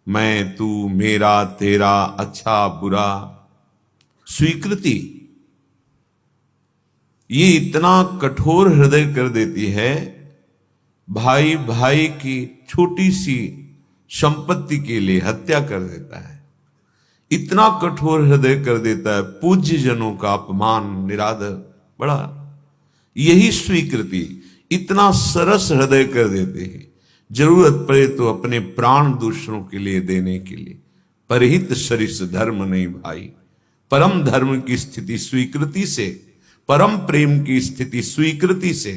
मैं तू मेरा तेरा अच्छा बुरा। स्वीकृति ये इतना कठोर हृदय कर देती है, भाई भाई की छोटी सी संपत्ति के लिए हत्या कर देता है, इतना कठोर हृदय कर देता है, पूज्य जनों का अपमान निरादर। बड़ा यही स्वीकृति इतना सरस हृदय कर देते हैं, जरूरत पड़े तो अपने प्राण दूसरों के लिए देने के लिए। परहित सरिस धर्म नहीं भाई। परम धर्म की स्थिति स्वीकृति से, परम प्रेम की स्थिति स्वीकृति से।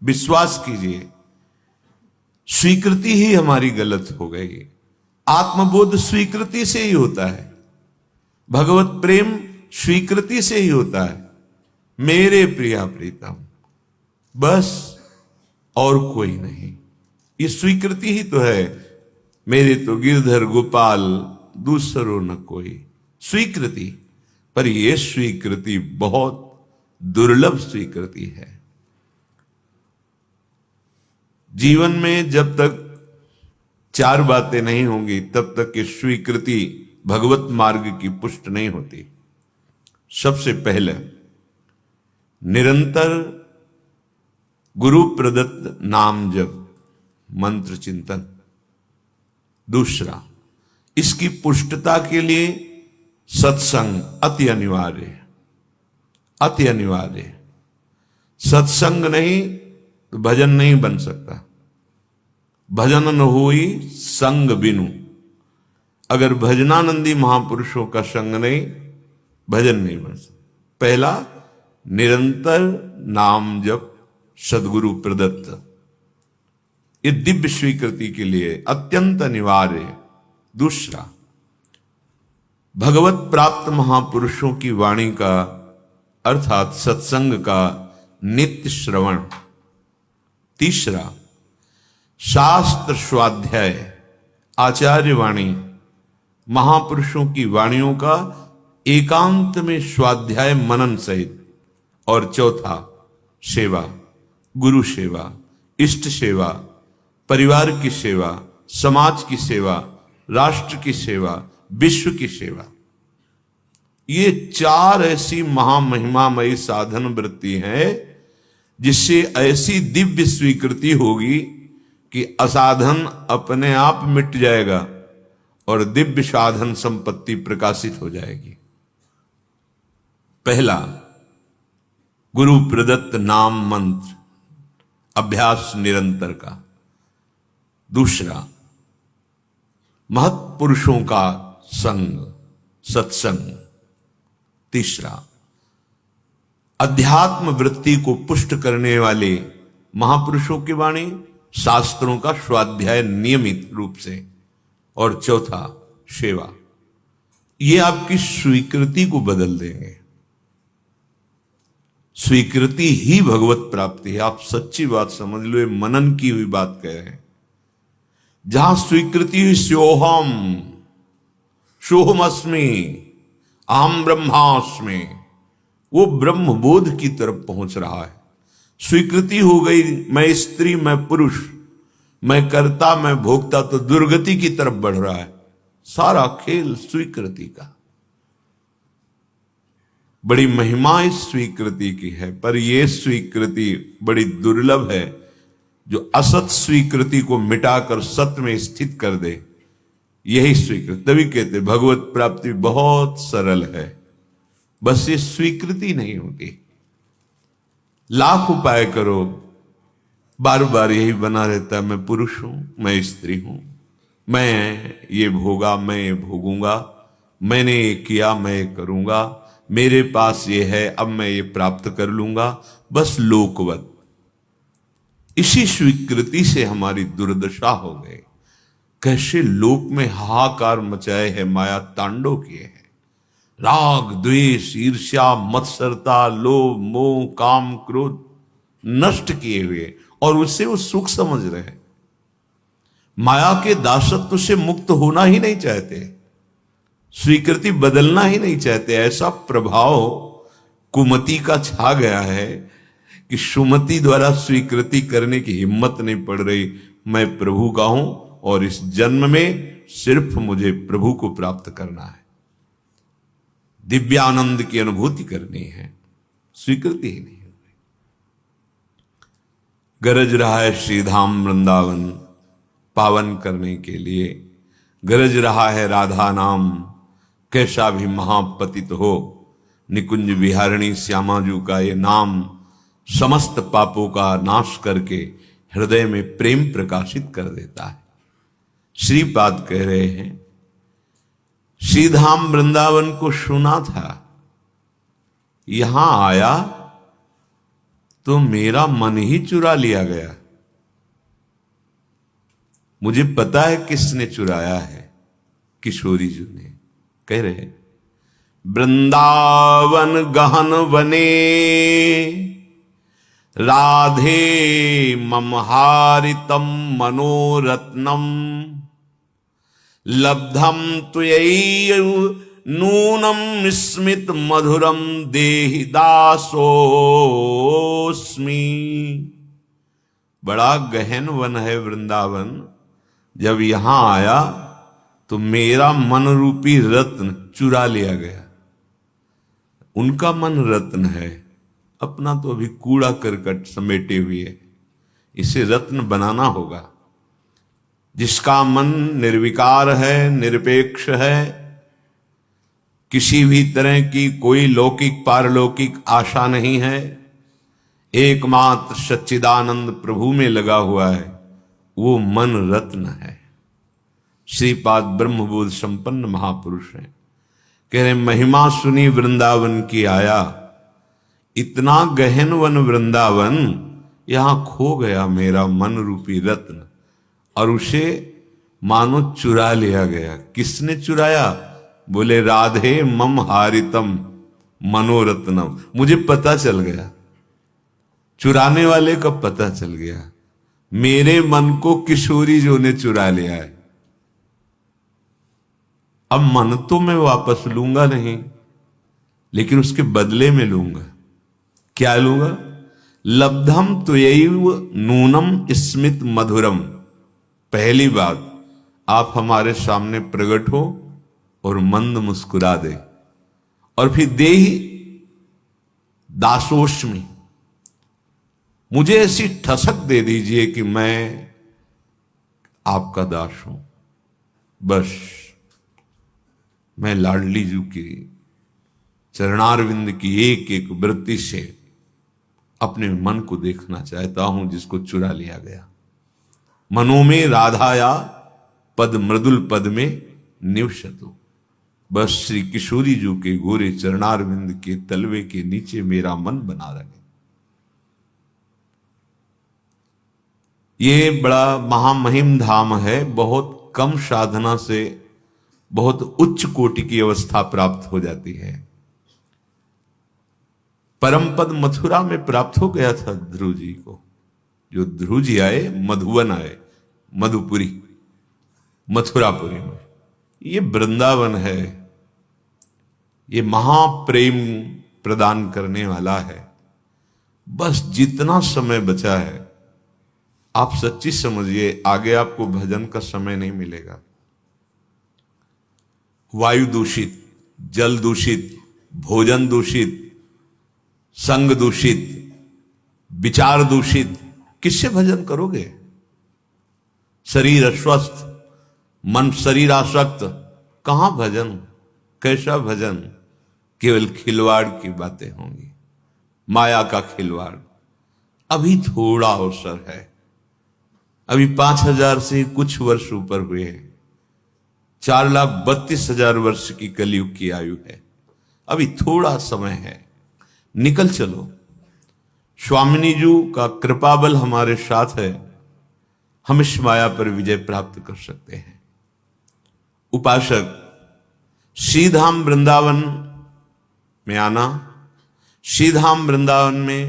विश्वास कीजिए, स्वीकृति ही हमारी गलत हो गई। आत्मबोध स्वीकृति से ही होता है, भगवत प्रेम स्वीकृति से ही होता है। मेरे प्रिया प्रीतम, बस और कोई नहीं। ये स्वीकृति ही तो है। मेरे तो गिरधर गोपाल दूसरो न कोई। स्वीकृति, पर यह स्वीकृति बहुत दुर्लभ स्वीकृति है। जीवन में जब तक चार बातें नहीं होंगी तब तक ये स्वीकृति भगवत मार्ग की पुष्ट नहीं होती। सबसे पहले निरंतर गुरु प्रदत्त नाम जप, मंत्र चिंतन। दूसरा, इसकी पुष्टता के लिए सत्संग अति अनिवार्य है, अति अनिवार्य है। सत्संग नहीं तो भजन नहीं बन सकता। भजन न होई संग बिनु। अगर भजनानंदी महापुरुषों का संग नहीं, भजन नहीं बन सकता। पहला, निरंतर नाम जप सदगुरु प्रदत्त, ये दिव्य स्वीकृति के लिए अत्यंत अनिवार्य है। दूसरा, भगवत प्राप्त महापुरुषों की वाणी का अर्थात सत्संग का नित्य श्रवण। तीसरा, शास्त्र स्वाध्याय, आचार्य वाणी, महापुरुषों की वाणियों का एकांत में स्वाध्याय मनन सहित। और चौथा, सेवा, गुरु सेवा, इष्ट सेवा, परिवार की सेवा, समाज की सेवा, राष्ट्र की सेवा, विश्व की सेवा। ये चार ऐसी महामहिमामयी साधन वृत्ति है जिससे ऐसी दिव्य स्वीकृति होगी कि असाधन अपने आप मिट जाएगा और दिव्य साधन संपत्ति प्रकाशित हो जाएगी। पहला, गुरु प्रदत्त नाम मंत्र, अभ्यास निरंतर का। दूसरा, महत्पुरुषों का संग, सत्संग। तीसरा, अध्यात्म वृत्ति को पुष्ट करने वाले महापुरुषों की वाणी, शास्त्रों का स्वाध्याय नियमित रूप से। और चौथा, सेवा। ये आपकी स्वीकृति को बदल देंगे। स्वीकृति ही भगवत प्राप्ति है। आप सच्ची बात समझ लो, ये मनन की हुई बात कह रहे हैं। जहां स्वीकृति हुई स्योहम, सोहमस्मि, अहम ब्रह्मास्मि, वो ब्रह्मबोध की तरफ पहुंच रहा है। स्वीकृति हो गई, मैं स्त्री, मैं पुरुष, मैं कर्ता, मैं भोक्ता, तो दुर्गति की तरफ बढ़ रहा है। सारा खेल स्वीकृति का। बड़ी महिमा इस स्वीकृति की है, पर यह स्वीकृति बड़ी दुर्लभ है जो असत स्वीकृति को मिटाकर सत्य में स्थित कर दे। यही स्वीकृति, तभी कहते भगवत प्राप्ति बहुत सरल है, बस ये स्वीकृति नहीं होती। लाख उपाय करो, बार बार यही बना रहता है, मैं पुरुष हूं, मैं स्त्री हूं, मैं ये भोगा, मैं ये भोगूंगा, मैंने ये किया, मैं ये करूंगा, मेरे पास ये है, अब मैं ये प्राप्त कर लूंगा, बस लोकवत। इसी स्वीकृति से हमारी दुर्दशा हो गई। कैसे लोक में हाहाकार मचाए है, माया तांडव किए हैं। राग, द्वेष, ईर्ष्या, मत्सरता, लोभ, मोह, काम, क्रोध नष्ट किए हुए, और उससे वो सुख समझ रहे हैं। माया के दासत्व से मुक्त होना ही नहीं चाहते, स्वीकृति बदलना ही नहीं चाहते। ऐसा प्रभाव कुमति का छा गया है कि सुमति द्वारा स्वीकृति करने की हिम्मत नहीं पड़ रही। मैं प्रभु का हूं, और इस जन्म में सिर्फ मुझे प्रभु को प्राप्त करना है, दिव्यानंद की अनुभूति करनी है, स्वीकृति ही नहीं हो रही। गरज रहा है श्रीधाम वृंदावन पावन करने के लिए, गरज रहा है राधा नाम कैसा भी महापतित हो, निकुंज विहारिणी श्यामाजू का ये नाम समस्त पापों का नाश करके हृदय में प्रेम प्रकाशित कर देता है। श्रीपाद कह रहे हैं श्रीधाम वृंदावन को सुना था, यहां आया तो मेरा मन ही चुरा लिया गया। मुझे पता है किसने चुराया है, किशोरी जी ने। कह रहे वृंदावन गहन वने राधे ममहारितम मनोरत्नम लब्धम त्वयैव नूनम स्मित मधुरम देहि दासोस्मि। बड़ा गहन वन है वृंदावन, जब यहां आया तो मेरा मन रूपी रत्न चुरा लिया गया। उनका मन रत्न है, अपना तो अभी कूड़ा करकट समेटे हुए, इसे रत्न बनाना होगा। जिसका मन निर्विकार है, निरपेक्ष है, किसी भी तरह की कोई लौकिक पारलौकिक आशा नहीं है, एकमात्र सच्चिदानंद प्रभु में लगा हुआ है, वो मन रत्न है। श्रीपाद ब्रह्मबोध संपन्न महापुरुष हैं। कह रहे महिमा सुनी वृंदावन की आया, इतना गहन वन वृंदावन, यहां खो गया मेरा मन रूपी रत्न, और उसे मानो चुरा लिया गया। किसने चुराया? बोले राधे मम हारितम मनोरत्नम। मुझे पता चल गया, चुराने वाले का पता चल गया, मेरे मन को किशोरी जो ने चुरा लिया है। अब मन तो मैं वापस लूंगा नहीं, लेकिन उसके बदले में लूंगा। क्या लूंगा? लब्धम त्वयैव नूनम स्मित मधुरम। पहली बात, आप हमारे सामने प्रकट हो और मंद मुस्कुरा दे, और फिर देहि दासोस्मि, मुझे ऐसी ठसक दे दीजिए कि मैं आपका दास हूं। बस मैं लाडली जी की चरणारविंद की एक एक वृत्ति से अपने मन को देखना चाहता हूं, जिसको चुरा लिया गया। मनो में राधाया पद मृदुल पद में निवसतु। बस श्री किशोरी जी के गोरे चरणारविंद के तलवे के नीचे मेरा मन बना रहे। ये बड़ा महामहिम धाम है, बहुत कम साधना से बहुत उच्च कोटि की अवस्था प्राप्त हो जाती है। परम पद मथुरा में प्राप्त हो गया था ध्रुव जी को। जो ध्रुव जी आए, मधुवन आए, मधुपुरी, मथुरापुरी में। ये वृंदावन है, ये महाप्रेम प्रदान करने वाला है। बस जितना समय बचा है, आप सच्ची समझिए, आगे आपको भजन का समय नहीं मिलेगा। वायु दूषित, जल दूषित, भोजन दूषित, संग दूषित, विचार दूषित, किससे भजन करोगे? शरीर अस्वस्थ, मन शरीर आसक्त, कहां भजन? कैसा भजन? केवल खिलवाड़ की बातें होंगी, माया का खिलवाड़। अभी थोड़ा अवसर है, अभी 5000 से कुछ वर्ष ऊपर हुए हैं। 4,32,000 वर्ष की कलयुग की आयु है, अभी थोड़ा समय है, निकल चलो। स्वामिनी जी का कृपा बल हमारे साथ है, हम इस माया पर विजय प्राप्त कर सकते हैं। उपासक, श्रीधाम वृंदावन में आना, श्रीधाम वृंदावन में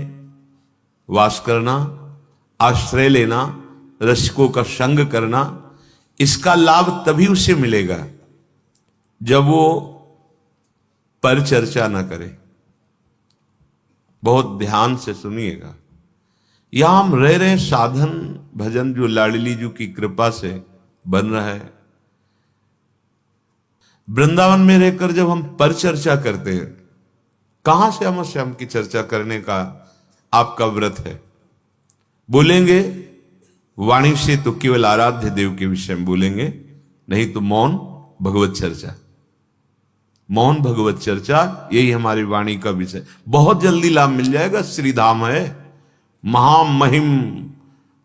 वास करना, आश्रय लेना, रसिकों का संग करना, इसका लाभ तभी उसे मिलेगा जब वो परिचर्चा न करे। बहुत ध्यान से सुनिएगा। यहां हम रह रहे साधन भजन जो लाडली जी की कृपा से बन रहा है। वृंदावन में रहकर जब हम परिचर्चा करते हैं, कहां श्याम श्याम की चर्चा करने का आपका व्रत है? बोलेंगे वाणी से तो केवल आराध्य देव के विषय में बोलेंगे, नहीं तो मौन भगवत चर्चा, मौन भगवत चर्चा, यही हमारी वाणी का विषय। बहुत जल्दी लाभ मिल जाएगा। श्रीधाम है, महामहिम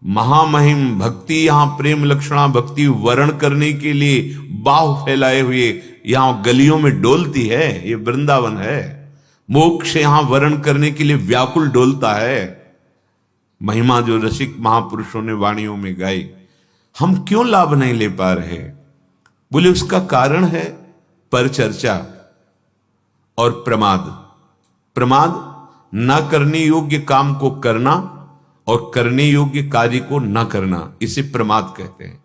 महामहिम भक्ति, यहां प्रेम लक्षणा भक्ति वर्ण करने के लिए बाहु फैलाए हुए यहां गलियों में डोलती है। ये वृंदावन है। मोक्ष यहां वर्ण करने के लिए व्याकुल डोलता है। महिमा जो रसिक महापुरुषों ने वाणियों में गाई, हम क्यों लाभ नहीं ले पा रहे? बोले उसका कारण है परिचर्चा और प्रमाद। प्रमाद न करने योग्य काम को करना और करने योग्य कार्य को न करना, इसे प्रमाद कहते हैं।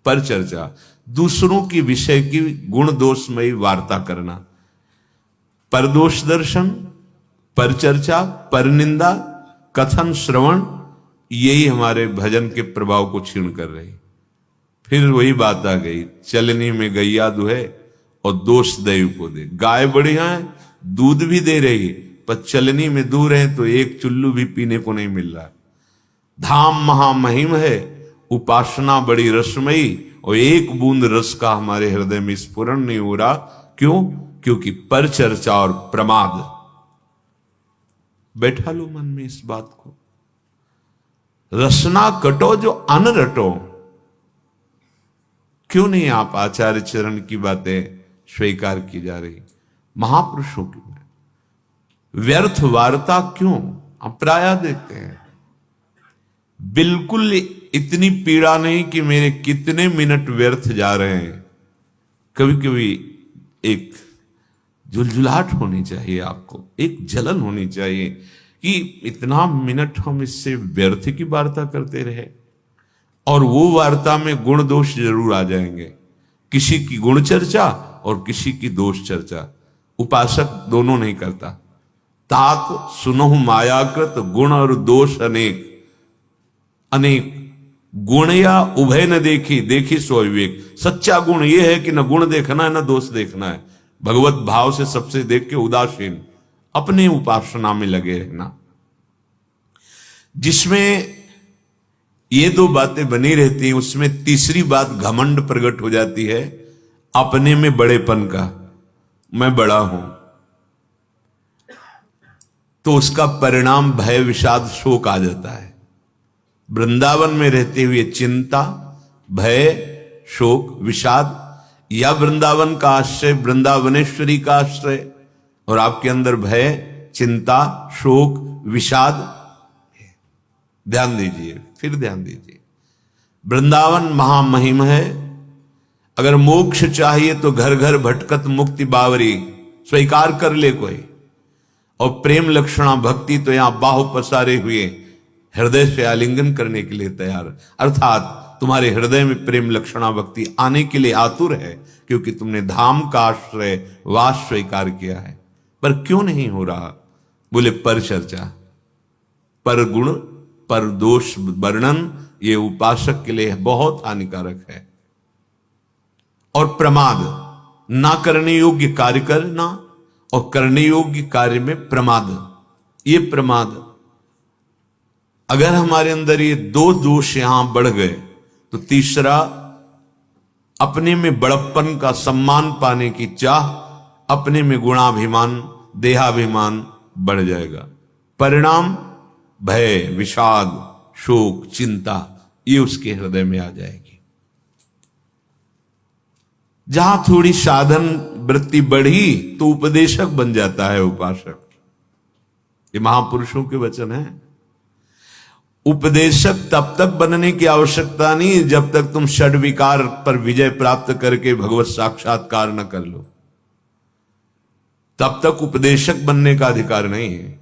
परिचर्चा, दूसरों की विषय की गुण दोषमयी वार्ता करना। परदोष दर्शन, परिचर्चा, परनिंदा, कथन, श्रवण, यही हमारे भजन के प्रभाव को क्षीण कर रही। फिर वही बात आ गई, चलनी में गैया दुहे और दोष दैव को दे। गाय बढ़िया है, दूध भी दे रही, पर चलनी में दूर है तो एक चुल्लू भी पीने को नहीं मिल रहा। धाम महामहिम है, उपासना बड़ी रसमयी, और एक बूंद रस का हमारे हृदय में स्फुरण नहीं हो रहा। क्यों? क्योंकि परिचर्चा और प्रमाद। बैठा लो मन में इस बात को। रसना कटो जो अन रटो। क्यों नहीं आप आचार्य चरण की बातें स्वीकार की जा रही, महापुरुषों की? व्यर्थ वार्ता क्यों हम प्राय देखते हैं? बिल्कुल इतनी पीड़ा नहीं कि मेरे कितने मिनट व्यर्थ जा रहे हैं। कभी कभी एक झुलझुलाहट होनी चाहिए, आपको एक जलन होनी चाहिए कि इतना मिनट हम इससे व्यर्थ की वार्ता करते रहे। और वो वार्ता में गुण दोष जरूर आ जाएंगे, किसी की गुण चर्चा और किसी की दोष चर्चा। उपासक दोनों नहीं करता। तात सुनहु मायाकृत गुण और दोष अनेक। अनेक गुण या उभय न देखी, देखी सो विवेक। सच्चा गुण यह है कि न गुण देखना है न दोष देखना है। भगवत भाव से सबसे देख के उदासीन, अपने उपासना में लगे रहना। जिसमें ये दो बातें बनी रहती हैं, उसमें तीसरी बात घमंड प्रकट हो जाती है, अपने में बड़ेपन का। मैं बड़ा हूं, तो उसका परिणाम भय विषाद शोक आ जाता है। वृंदावन में रहते हुए चिंता, भय, शोक, विषाद, या वृंदावन का आश्रय, वृंदावनेश्वरी का आश्रय, और आपके अंदर भय, चिंता, शोक, विषाद। ध्यान दीजिए, फिर ध्यान दीजिए। वृंदावन महामहिम है। अगर मोक्ष चाहिए तो घर घर भटकत मुक्ति बावरी, स्वीकार कर ले कोई। और प्रेम लक्षणा भक्ति तो यहां बाहु पसारे हुए हृदय से आलिंगन करने के लिए तैयार। अर्थात तुम्हारे हृदय में प्रेम लक्षणा भक्ति आने के लिए आतुर है, क्योंकि तुमने धाम का आश्रय वास स्वीकार किया है। पर क्यों नहीं हो रहा? बोले परिचर्चा, पर गुण, पर दोष वर्णन, ये उपासक के लिए बहुत हानिकारक है। और प्रमाद, ना करने योग्य कार्य करना और करने योग्य कार्य में प्रमाद। ये प्रमाद, अगर हमारे अंदर ये दो दोष यहां बढ़ गए तो तीसरा, अपने में बड़प्पन का सम्मान पाने की चाह, अपने में गुणाभिमान, देहाभिमान बढ़ जाएगा। परिणाम भय, विषाद, शोक, चिंता, ये उसके हृदय में आ जाएगी। जहां थोड़ी साधन वृत्ति बढ़ी तो उपदेशक बन जाता है उपासक। ये महापुरुषों के वचन है। उपदेशक तब तक बनने की आवश्यकता नहीं जब तक तुम षड्विकार पर विजय प्राप्त करके भगवत साक्षात्कार न कर लो, तब तक उपदेशक बनने का अधिकार नहीं है।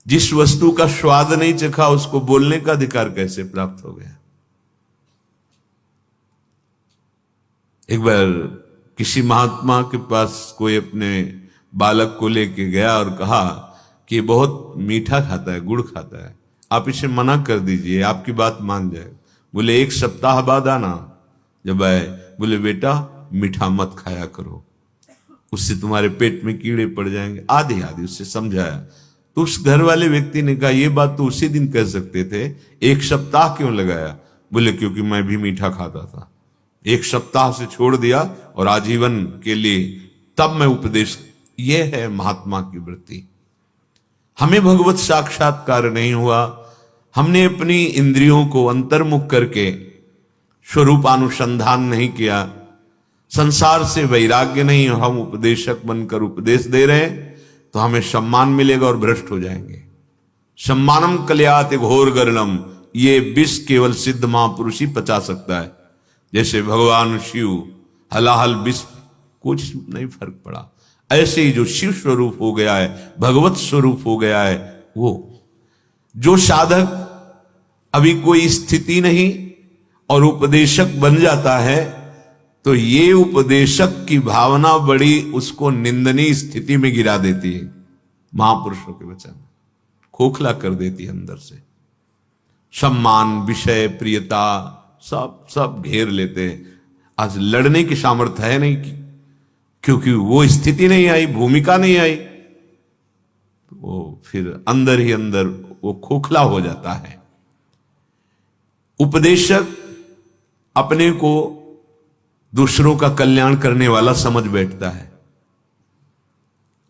जिस वस्तु का स्वाद नहीं चखा उसको बोलने का अधिकार कैसे प्राप्त हो गया? एक बार किसी महात्मा के पास कोई अपने बालक को लेके गया और कहा कि बहुत मीठा खाता है, गुड़ खाता है, आप इसे मना कर दीजिए, आपकी बात मान जाए। बोले 1 सप्ताह बाद आना, जब आए बोले बेटा मीठा मत खाया करो, उससे तुम्हारे पेट में कीड़े पड़ जाएंगे, आधे आधे उससे समझाया। तो उस घर वाले व्यक्ति ने कहा ये बात तो उसी दिन कह सकते थे, एक सप्ताह क्यों लगाया? बोले क्योंकि मैं भी मीठा खाता था, एक सप्ताह से छोड़ दिया और आजीवन के लिए तब मैं उपदेश। ये है महात्मा की वृत्ति। हमें भगवत साक्षात्कार नहीं हुआ, हमने अपनी इंद्रियों को अंतर्मुख करके स्वरूपानुसंधान नहीं किया, संसार से वैराग्य नहीं, हम उपदेशक बनकर उपदेश दे रहे हैं तो हमें सम्मान मिलेगा और भ्रष्ट हो जाएंगे। सम्मानम कल्यात घोर गर्णम, ये विष केवल सिद्ध महापुरुष ही पचा सकता है। जैसे भगवान शिव हलाहल विष कुछ नहीं फर्क पड़ा, ऐसे ही जो शिव स्वरूप हो गया है, भगवत स्वरूप हो गया है, वो जो साधक अभी कोई स्थिति नहीं और उपदेशक बन जाता है तो ये उपदेशक की भावना बड़ी उसको निंदनीय स्थिति में गिरा देती है, महापुरुषों के वचन खोखला कर देती है अंदर से। सम्मान, विषय, प्रियता सब सब घेर लेते हैं। आज लड़ने की सामर्थ्य है नहीं, क्योंकि वो स्थिति नहीं आई, भूमिका नहीं आई, वो फिर अंदर ही अंदर वो खोखला हो जाता है। उपदेशक अपने को दूसरों का कल्याण करने वाला समझ बैठता है,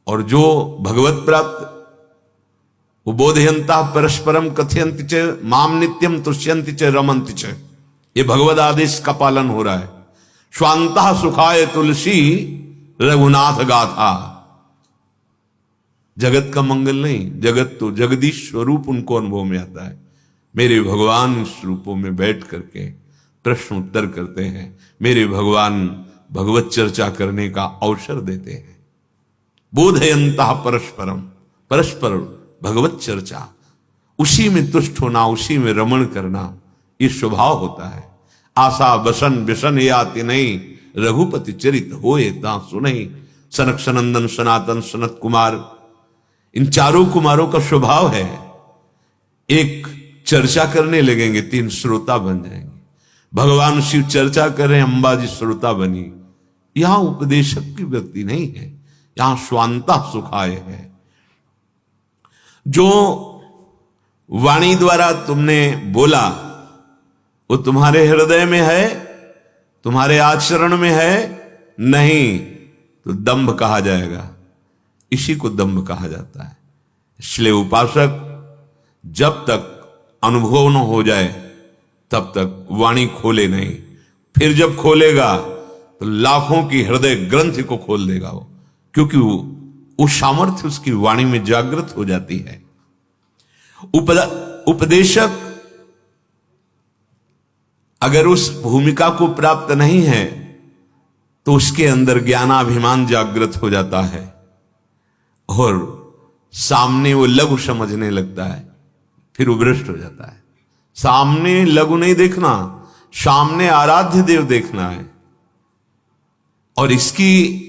और जो भगवत प्राप्त वो बोधयंता परस्परम कथयंति च माम नित्यम तुष्यंति च रमंति च, ये भगवद आदेश का पालन हो रहा है। स्वांता सुखाय तुलसी रघुनाथ गाथा, जगत का मंगल नहीं, जगत तो जगदीश स्वरूप उनको अनुभव में आता है। मेरे भगवान इस रूपों में बैठ करके प्रश्न उत्तर करते हैं, मेरे भगवान भगवत चर्चा करने का अवसर देते हैं। बोधयंता परस्परम, परस्पर भगवत चर्चा, उसी में तुष्ट होना, उसी में रमण करना, ये स्वभाव होता है। आशा बसन व्यसन याति नहीं, रघुपति चरित होए ता सुनहि। सनक सनंदन सनातन सनत कुमार, इन चारों कुमारों का स्वभाव है, एक चर्चा करने लगेंगे तीन श्रोता बन जाएंगे। भगवान शिव चर्चा कर रहे हैं, अंबाजी श्रोता बनी। यहां उपदेशक की वृत्ति नहीं है, यहां स्वांता सुखाय है। जो वाणी द्वारा तुमने बोला वो तुम्हारे हृदय में है, तुम्हारे आचरण में है नहीं, तो दंभ कहा जाएगा। इसी को दंभ कहा जाता है। इसलिए उपासक जब तक अनुभव न हो जाए तब तक वाणी खोले नहीं, फिर जब खोलेगा तो लाखों की हृदय ग्रंथि को खोल देगा वो, क्योंकि वो सामर्थ्य उसकी वाणी में जागृत हो जाती है। उपदेशक अगर उस भूमिका को प्राप्त नहीं है तो उसके अंदर ज्ञानाभिमान जागृत हो जाता है और सामने वो लघु समझने लगता है, फिर वो भ्रष्ट हो जाता है। सामने लघु नहीं देखना, सामने आराध्य देव देखना है। और इसकी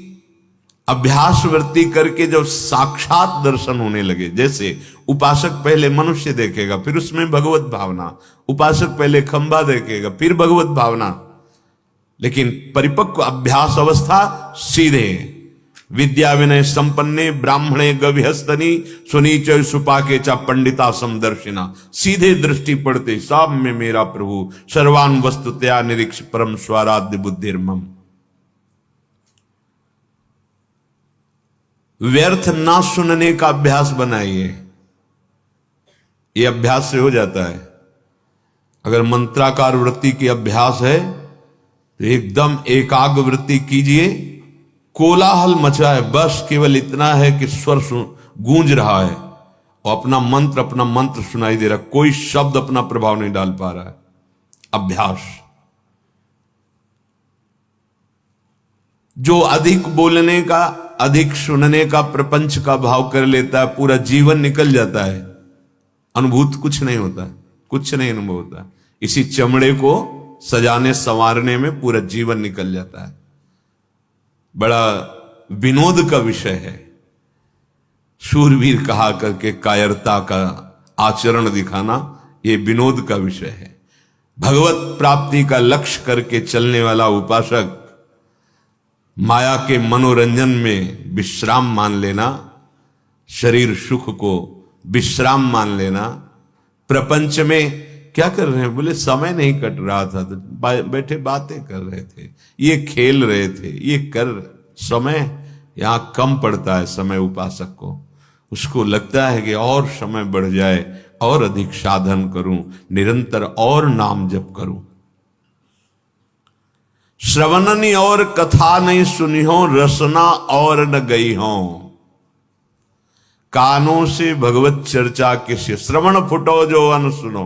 अभ्यास वृत्ति करके जब साक्षात दर्शन होने लगे, जैसे उपासक पहले मनुष्य देखेगा फिर उसमें भगवत भावना, उपासक पहले खंबा देखेगा फिर भगवत भावना, लेकिन परिपक्व अभ्यास अवस्था सीधे विद्या विनय संपन्ने ब्राह्मणे गविहस्तनी सुनीच सुपाके चा पंडिता समदर्शिना, सीधे दृष्टि पड़ते सब में मेरा प्रभु सर्वान वस्तुतया निरीक्ष परम स्वाराध्य बुद्धिर्मम। व्यर्थ ना सुनने का अभ्यास बनाइए, ये अभ्यास से हो जाता है। अगर मंत्राकार वृत्ति की अभ्यास है तो एकदम एकाग्र वृत्ति कीजिए, कोलाहल मचा है, बस केवल इतना है कि स्वर गूंज रहा है और अपना मंत्र सुनाई दे रहा, कोई शब्द अपना प्रभाव नहीं डाल पा रहा है। अभ्यास। जो अधिक बोलने का, अधिक सुनने का, प्रपंच का भाव कर लेता है, पूरा जीवन निकल जाता है, अनुभूत कुछ नहीं होता, कुछ नहीं अनुभव होता। इसी चमड़े को सजाने संवारने में पूरा जीवन निकल जाता है। बड़ा विनोद का विषय है। शूरवीर कहा करके कायरता का आचरण दिखाना, यह विनोद का विषय है। भगवत प्राप्ति का लक्ष्य करके चलने वाला उपासक माया के मनोरंजन में विश्राम मान लेना, शरीर सुख को विश्राम मान लेना। प्रपंच में क्या कर रहे हैं? बोले समय नहीं कट रहा था तो बैठे बातें कर रहे थे, ये खेल रहे थे, ये कर। समय यहां कम पड़ता है समय उपासक को। उसको लगता है कि और समय बढ़ जाए, और अधिक साधन करूं, निरंतर और नाम जप करूं। श्रवणनी और कथा नहीं सुनी हो, रसना और न गई हो। कानों से भगवत चर्चा किसे श्रवण फुटो जो अन सुनो।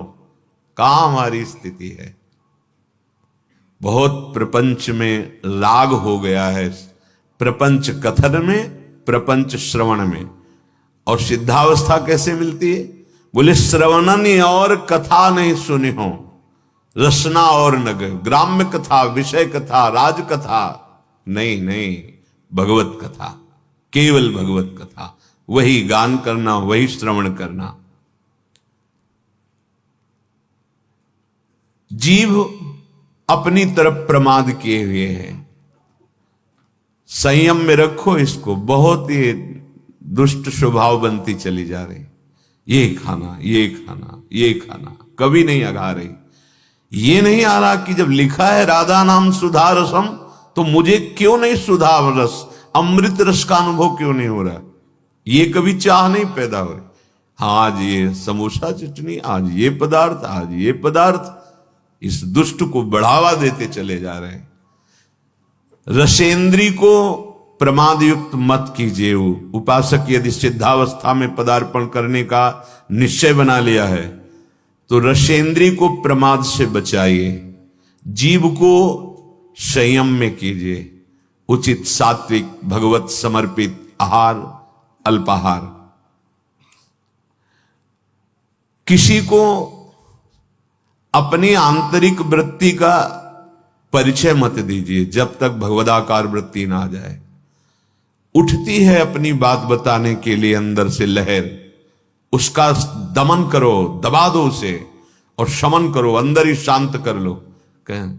कहां हमारी स्थिति है? बहुत प्रपंच में राग हो गया है, प्रपंच कथन में, प्रपंच श्रवण में। और सिद्धावस्था कैसे मिलती है? बोले श्रवणनी और कथा नहीं सुनी हो, रसना और नग। ग्राम्य कथा, विषय कथा, राज कथा नहीं, नहीं, भगवत कथा, केवल भगवत कथा। वही गान करना, वही श्रवण करना। जीव अपनी तरफ प्रमाद किए हुए है, संयम में रखो इसको। बहुत ही दुष्ट स्वभाव बनती चली जा रही। ये खाना, ये खाना, ये खाना, कभी नहीं अघा रही। ये नहीं आ रहा कि जब लिखा है राधा नाम सुधा रसम, तो मुझे क्यों नहीं सुधा रस, अमृत रस का अनुभव क्यों नहीं हो रहा? ये कभी चाह नहीं पैदा हो रही। हाँ, आज ये समोसा चटनी, आज ये पदार्थ, आज ये पदार्थ, इस दुष्ट को बढ़ावा देते चले जा रहे हैं। रसेंद्री को प्रमाद युक्त मत कीजिए। उपासक यदि सिद्धावस्था में पदार्पण करने का निश्चय बना लिया है तो रसेंद्री को प्रमाद से बचाइए, जीव को संयम में कीजिए। उचित सात्विक भगवत समर्पित आहार, अल्पाहार। किसी को अपनी आंतरिक वृत्ति का परिचय मत दीजिए जब तक भगवदाकार वृत्ति ना आ जाए। उठती है अपनी बात बताने के लिए अंदर से लहर, उसका दमन करो, दबा दो उसे और शमन करो, अंदर ही शांत कर लो। कहें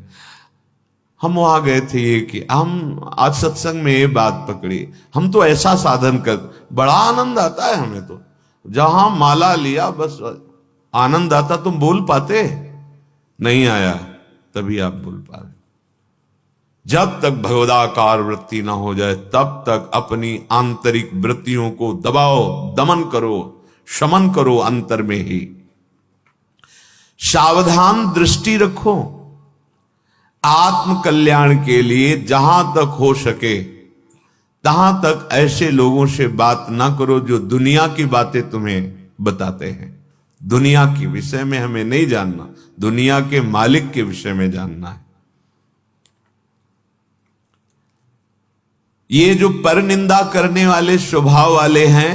हम वहां गए थे, ये कि हम आज सत्संग में ये बात पकड़ी, हम तो ऐसा साधन कर, बड़ा आनंद आता है हमें तो। जहां माला लिया बस आनंद आता। तुम बोल पाते? नहीं आया, तभी आप बोल पा रहे। जब तक भगवदाकार वृत्ति ना हो जाए तब तक अपनी आंतरिक वृत्तियों को दबाओ, दमन करो, शमन करो अंतर में ही। सावधान दृष्टि रखो आत्म कल्याण के लिए। जहां तक हो सके तहां तक ऐसे लोगों से बात ना करो जो दुनिया की बातें तुम्हें बताते हैं। दुनिया के विषय में हमें नहीं जानना, दुनिया के मालिक के विषय में जानना है। ये जो परनिंदा करने वाले स्वभाव वाले हैं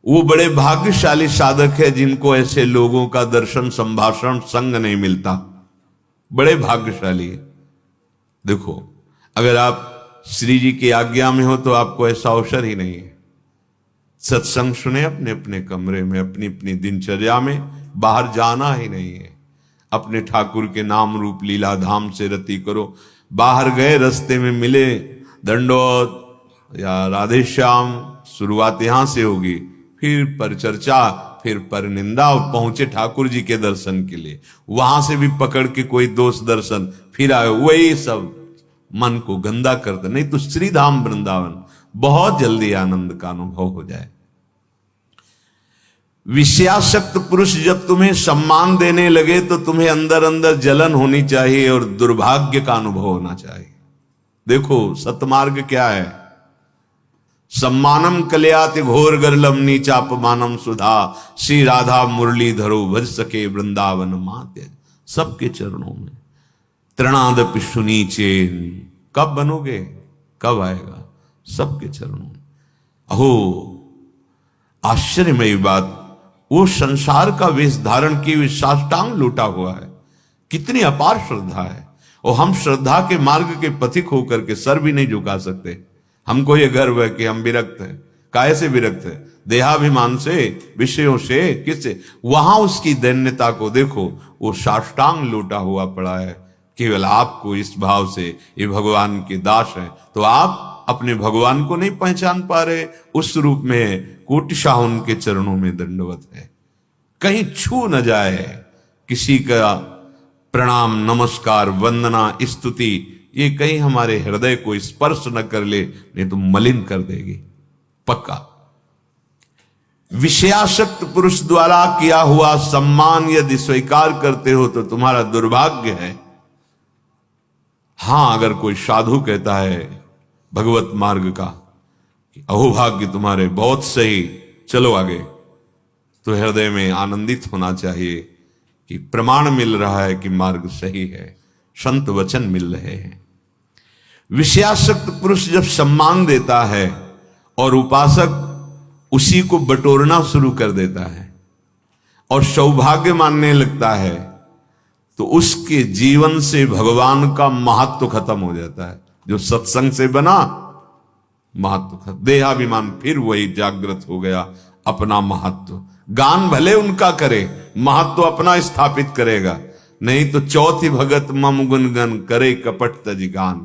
वो बड़े भाग्यशाली साधक है जिनको ऐसे लोगों का दर्शन, संभाषण, संग नहीं मिलता। बड़े भाग्यशाली है। देखो, अगर आप श्री जी की आज्ञा में हो तो आपको ऐसा अवसर ही नहीं है। सत्संग सुने अपने अपने कमरे में, अपनी अपनी दिनचर्या में, बाहर जाना ही नहीं है। अपने ठाकुर के नाम रूप लीला धाम से रति करो। बाहर गए, रास्ते में मिले, दंडोत या राधे श्याम, शुरुआत यहां से होगी, फिर पर चर्चा, फिर पर निंदा, और पहुंचे ठाकुर जी के दर्शन के लिए। वहां से भी पकड़ के कोई दोस्त दर्शन, फिर आए, वही सब मन को गंदा करते। नहीं तो श्रीधाम वृंदावन बहुत जल्दी आनंद का अनुभव हो जाए। विषयासक्त पुरुष जब तुम्हें सम्मान देने लगे तो तुम्हें अंदर अंदर जलन होनी चाहिए और दुर्भाग्य का अनुभव होना चाहिए। देखो, सतमार्ग क्या है? सम्मानम कल्याति घोर गर्लम नीचापमानम सुधा, श्री राधा मुरली धरो भज सके वृंदावन माते। सबके चरणों में तृणादपि सुनीचेन। कब बनोगे? कब आएगा? सबके चरणों में। अहो, आश्चर्यमयी बात, वो संसार का वेश धारण किए साष्टांग लूटा हुआ है। कितनी अपार श्रद्धा है। और हम श्रद्धा के मार्ग के पथिक होकर के सर भी नहीं झुका सकते। हमको ये गर्व है कि हम विरक्त हैं। काहे से विरक्त है? देहाभिमान से, विषयों से, किससे? वहां उसकी दैन्यता को देखो, वो साष्टांग लौटा हुआ पड़ा है। केवल आपको इस भाव से ये भगवान के दास हैं, तो आप अपने भगवान को नहीं पहचान पा रहे, उस रूप में कोटिशाह उनके चरणों में दंडवत है। कहीं छू न जाए किसी का प्रणाम, नमस्कार, वंदना, स्तुति, ये कहीं हमारे हृदय को स्पर्श न कर ले, नहीं तो मलिन कर देगी पक्का। विषयासक्त पुरुष द्वारा किया हुआ सम्मान यदि स्वीकार करते हो तो तुम्हारा दुर्भाग्य है। हां, अगर कोई साधु कहता है भगवत मार्ग का कि अहोभाग्य तुम्हारे, बहुत सही, चलो आगे, तो हृदय में आनंदित होना चाहिए कि प्रमाण मिल रहा है कि मार्ग सही है, संत वचन मिल रहे हैं। विषयासक्त पुरुष जब सम्मान देता है और उपासक उसी को बटोरना शुरू कर देता है और सौभाग्य मानने लगता है, तो उसके जीवन से भगवान का महत्व खत्म हो जाता है। जो सत्संग से बना महत्व खत्म, देहाभिमान फिर वही जागृत हो गया, अपना महत्व। गान भले उनका करे, महत्व अपना स्थापित करेगा, नहीं तो चौथी भगत मम गुणगन करे कपट तज गान।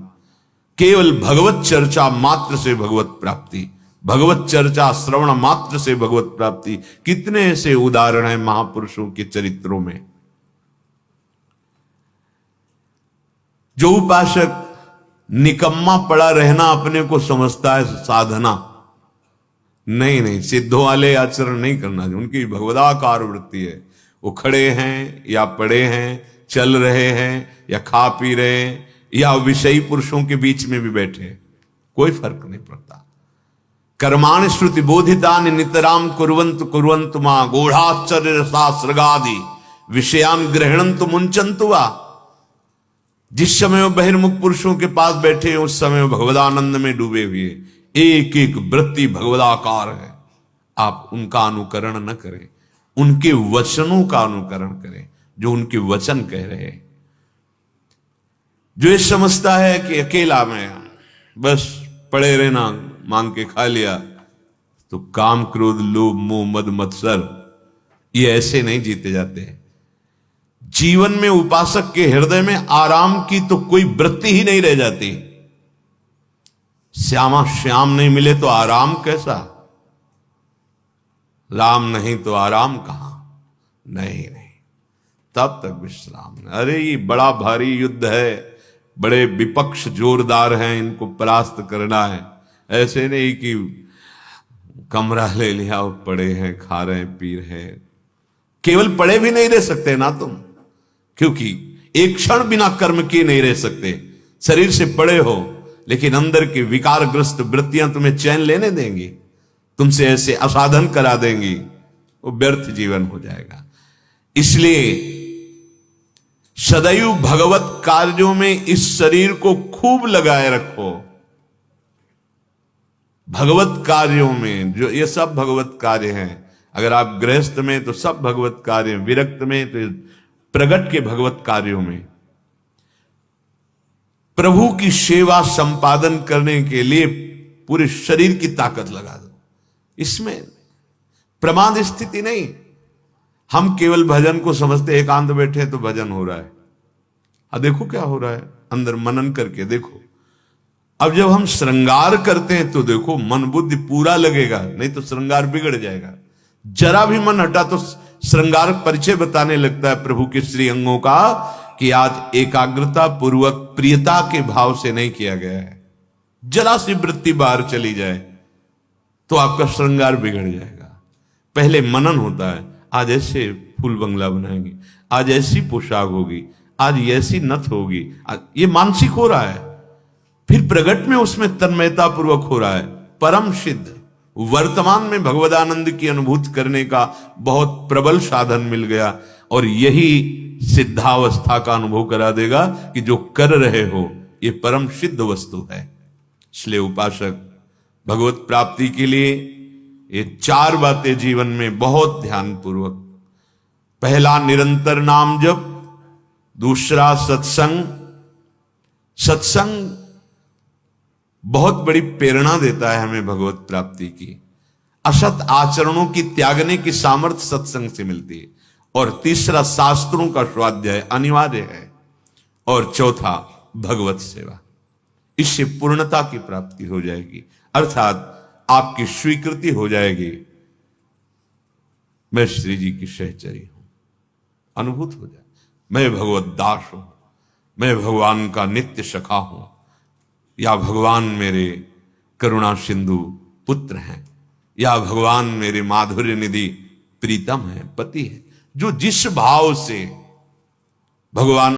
केवल भगवत चर्चा मात्र से भगवत प्राप्ति, भगवत चर्चा श्रवण मात्र से भगवत प्राप्ति। कितने ऐसे उदाहरण हैं महापुरुषों के चरित्रों में। जो उपासक निकम्मा पड़ा रहना अपने को समझता है साधना, नहीं, सिद्धों वाले आचरण नहीं करना, उनकी भगवदाकार वृत्ति है। वो खड़े हैं या पड़े हैं, चल रहे हैं या खा पी रहे हैं, या विषयी पुरुषों के बीच में भी बैठे, कोई फर्क नहीं पड़ता। कर्माणि श्रुति बोधितानि नितराम कुर्वन्तु कुर्वन्तु मां गूढ़ाश्चर्य रसास्रगादि विषयान ग्रहणन्तु मुंचन्तु वा। जिस समय वो बहिर्मुख पुरुषों के पास बैठे हैं, उस समय वो भगवदानंद में डूबे हुए, एक एक वृत्ति भगवदाकार है। आप उनका अनुकरण न करें, उनके वचनों का अनुकरण करें, जो उनके वचन कह रहे हैं। जो ये समझता है कि अकेला मैं बस पड़े रहना, मांग के खा लिया, तो काम, क्रोध, लोभ, मोह, मद, मत्सर, ये ऐसे नहीं जीते जाते। जीवन में उपासक के हृदय में आराम की तो कोई वृत्ति ही नहीं रह जाती। श्यामा श्याम नहीं मिले तो आराम कैसा? राम नहीं तो आराम कहां? नहीं, तब तक विश्राम नहीं। अरे ये बड़ा भारी युद्ध है, बड़े विपक्ष जोरदार हैं, इनको परास्त करना है। ऐसे नहीं कि कमरा ले लिया, पड़े हैं, खा रहे हैं, पी रहे हैं। केवल पड़े भी नहीं रह सकते ना तुम, क्योंकि एक क्षण बिना कर्म किए नहीं रह सकते। शरीर से पड़े हो, लेकिन अंदर की विकारग्रस्त वृत्तियां तुम्हें चैन लेने देंगी, तुमसे ऐसे असाधन करा देंगी, वो व्यर्थ जीवन हो जाएगा। इसलिए सदैव भगवत कार्यों में इस शरीर को खूब लगाए रखो। भगवत कार्यों में, जो ये सब भगवत कार्य हैं। अगर आप गृहस्थ में तो सब भगवत कार्य, विरक्त में तो प्रगट के भगवत कार्यों में प्रभु की सेवा संपादन करने के लिए पूरे शरीर की ताकत लगा दो। इसमें प्रमाद स्थिति नहीं। हम केवल भजन को समझते, एकांत बैठे तो भजन हो रहा है। देखो क्या हो रहा है, अंदर मनन करके देखो। अब जब हम श्रृंगार करते हैं तो देखो, मन बुद्धि पूरा लगेगा, नहीं तो श्रृंगार बिगड़ जाएगा। जरा भी मन हटा तो श्रृंगार परिचय बताने लगता है प्रभु के श्री अंगों का, कि आज एकाग्रता पूर्वक प्रियता के भाव से नहीं किया गया है। जरा सी वृत्ति बाहर चली जाए तो आपका श्रृंगार बिगड़ जाएगा। पहले मनन होता है, आज ऐसे फूल बंगला बनाएंगे, आज ऐसी पोशाक होगी, आज ऐसी नथ होगी, ये मानसिक हो रहा है। फिर प्रगट में उसमें तन्मयता पूर्वक हो रहा है। परम सिद्ध वर्तमान में भगवदानंद की अनुभूति करने का बहुत प्रबल साधन मिल गया, और यही सिद्धावस्था का अनुभव करा देगा कि जो कर रहे हो ये परम सिद्ध वस्तु है। इसलिए उपासक भगवत प्राप्ति के लिए ये चार बातें जीवन में बहुत ध्यान पूर्वक। पहला निरंतर नाम जप, दूसरा सत्संग। सत्संग बहुत बड़ी प्रेरणा देता है हमें भगवत प्राप्ति की। असत आचरणों की त्यागने की सामर्थ्य सत्संग से मिलती है। और तीसरा, शास्त्रों का स्वाध्याय अनिवार्य है। और चौथा, भगवत सेवा। इससे पूर्णता की प्राप्ति हो जाएगी, अर्थात आपकी स्वीकृति हो जाएगी, मैं श्री जी की सहचरी हूं, अनुभूत हो जाए, मैं भगवत दास हूं, मैं भगवान का नित्य सखा हूं, या भगवान मेरे करुणा सिंधु पुत्र हैं, या भगवान मेरे माधुर्य निधि प्रीतम है, पति है। जो जिस भाव से भगवान